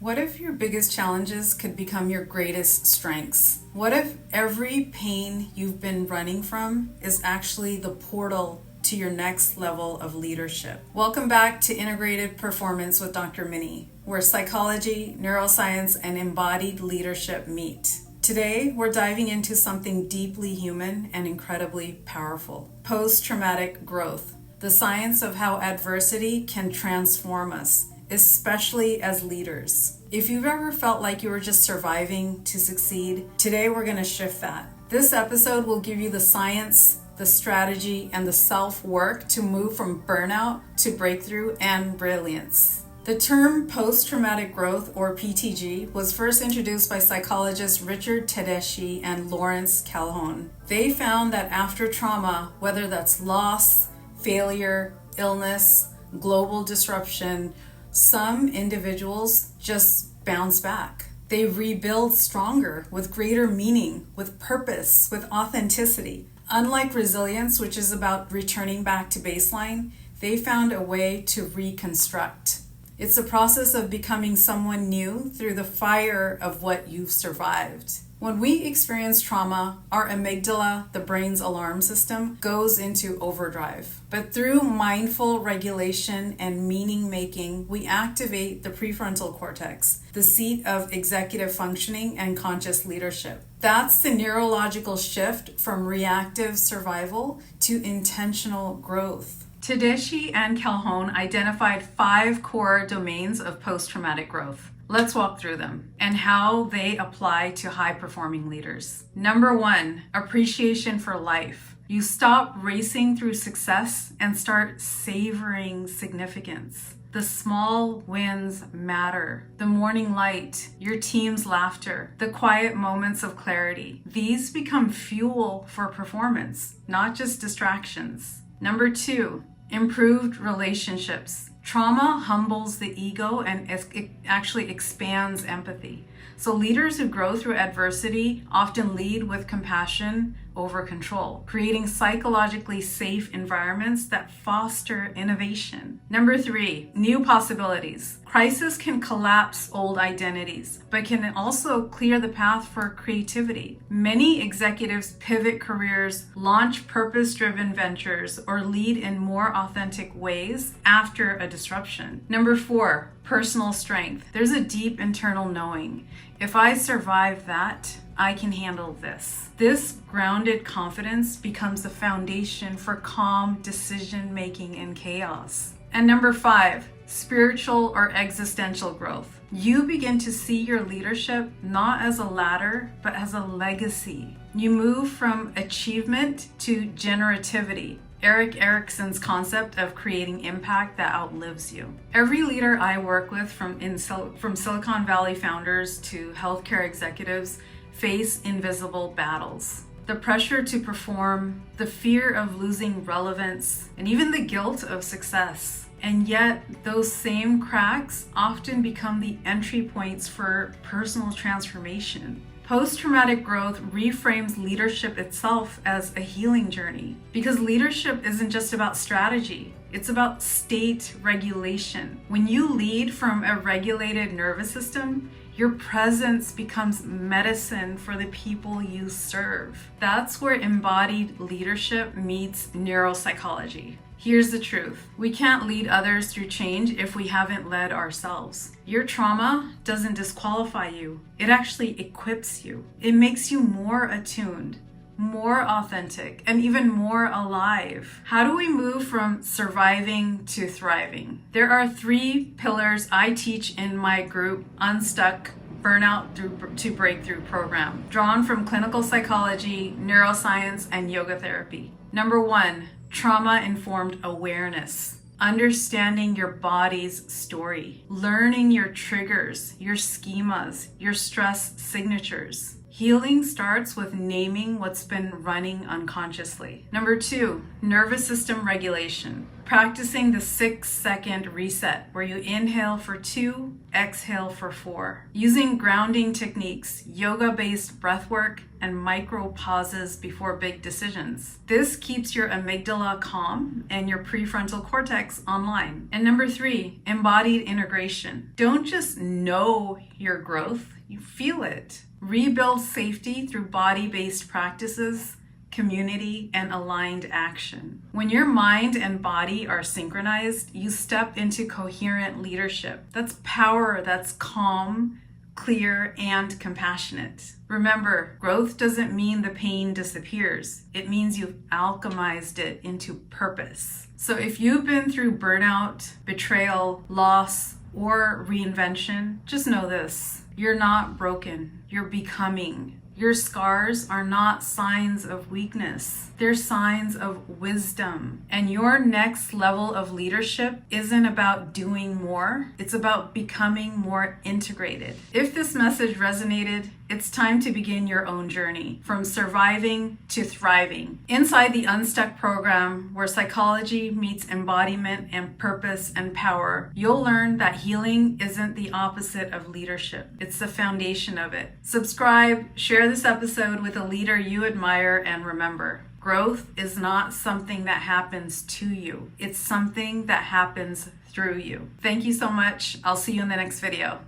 What if your biggest challenges could become your greatest strengths? What if every pain you've been running from is actually the portal to your next level of leadership? Welcome back to Integrated Performance with Dr. Minnie, where psychology, neuroscience, and embodied leadership meet. Today, we're diving into something deeply human and incredibly powerful: post-traumatic growth, the science of how adversity can transform us, especially as leaders. If you've ever felt like you were just surviving to succeed, today we're going to shift that. This episode will give you the science, the strategy, and the self-work to move from burnout to breakthrough and brilliance. The term post-traumatic growth, or PTG, was first introduced by psychologists Richard Tedeschi and Lawrence Calhoun. They found that after trauma, whether that's loss, failure, illness, global disruption, some individuals just bounce back. They rebuild stronger, with greater meaning, with purpose, with authenticity. Unlike resilience, which is about returning back to baseline, they found a way to reconstruct. It's a process of becoming someone new through the fire of what you've survived. When we experience trauma, our amygdala, the brain's alarm system, goes into overdrive. But through mindful regulation and meaning making, we activate the prefrontal cortex, the seat of executive functioning and conscious leadership. That's the neurological shift from reactive survival to intentional growth. Tedeschi and Calhoun identified 5 core domains of post-traumatic growth. Let's walk through them and how they apply to high-performing leaders. Number 1, appreciation for life. You stop racing through success and start savoring significance. The small wins matter. The morning light, your team's laughter, the quiet moments of clarity. These become fuel for performance, not just distractions. Number 2, improved relationships. Trauma humbles the ego and it actually expands empathy. So leaders who grow through adversity often lead with compassion over control, creating psychologically safe environments that foster innovation. Number 3, new possibilities. Crisis can collapse old identities, but can also clear the path for creativity. Many executives pivot careers, launch purpose-driven ventures, or lead in more authentic ways after a disruption. Number 4, personal strength. There's a deep internal knowing. If I survive that, I can handle this. This grounded confidence becomes the foundation for calm decision-making in chaos. And number 5, spiritual or existential growth. You begin to see your leadership not as a ladder, but as a legacy. You move from achievement to generativity, Erik Erikson's concept of creating impact that outlives you. Every leader I work with, from Silicon Valley founders to healthcare executives, face invisible battles. The pressure to perform, the fear of losing relevance, and even the guilt of success. And yet, those same cracks often become the entry points for personal transformation. Post-traumatic growth reframes leadership itself as a healing journey, because leadership isn't just about strategy. It's about state regulation. When you lead from a regulated nervous system, your presence becomes medicine for the people you serve. That's where embodied leadership meets neuropsychology. Here's the truth. We can't lead others through change if we haven't led ourselves. Your trauma doesn't disqualify you. It actually equips you. It makes you more attuned, more authentic, and even more alive. How do we move from surviving to thriving? There are 3 pillars I teach in my group, Unstuck Burnout to Breakthrough program, drawn from clinical psychology, neuroscience, and yoga therapy. Number 1, trauma-informed awareness. Understanding your body's story. Learning your triggers, your schemas, your stress signatures. Healing starts with naming what's been running unconsciously. Number 2, nervous system regulation. practicing the 6-second reset where you inhale for 2, exhale for 4. Using grounding techniques, yoga-based breath work, and micro pauses before big decisions. This keeps your amygdala calm and your prefrontal cortex online. And number 3, embodied integration. Don't just know your growth, you feel it. Rebuild safety through body-based practices, community, and aligned action. When your mind and body are synchronized, you step into coherent leadership. That's power, that's calm, clear, and compassionate. Remember, growth doesn't mean the pain disappears. It means you've alchemized it into purpose. So if you've been through burnout, betrayal, loss, or reinvention, just know this: you're not broken, you're becoming. Your scars are not signs of weakness. They're signs of wisdom. And your next level of leadership isn't about doing more. It's about becoming more integrated. If this message resonated, it's time to begin your own journey from surviving to thriving. Inside the Unstuck program, where psychology meets embodiment and purpose and power, you'll learn that healing isn't the opposite of leadership. It's the foundation of it. Subscribe, share this episode with a leader you admire, and remember, growth is not something that happens to you. It's something that happens through you. Thank you so much. I'll see you in the next video.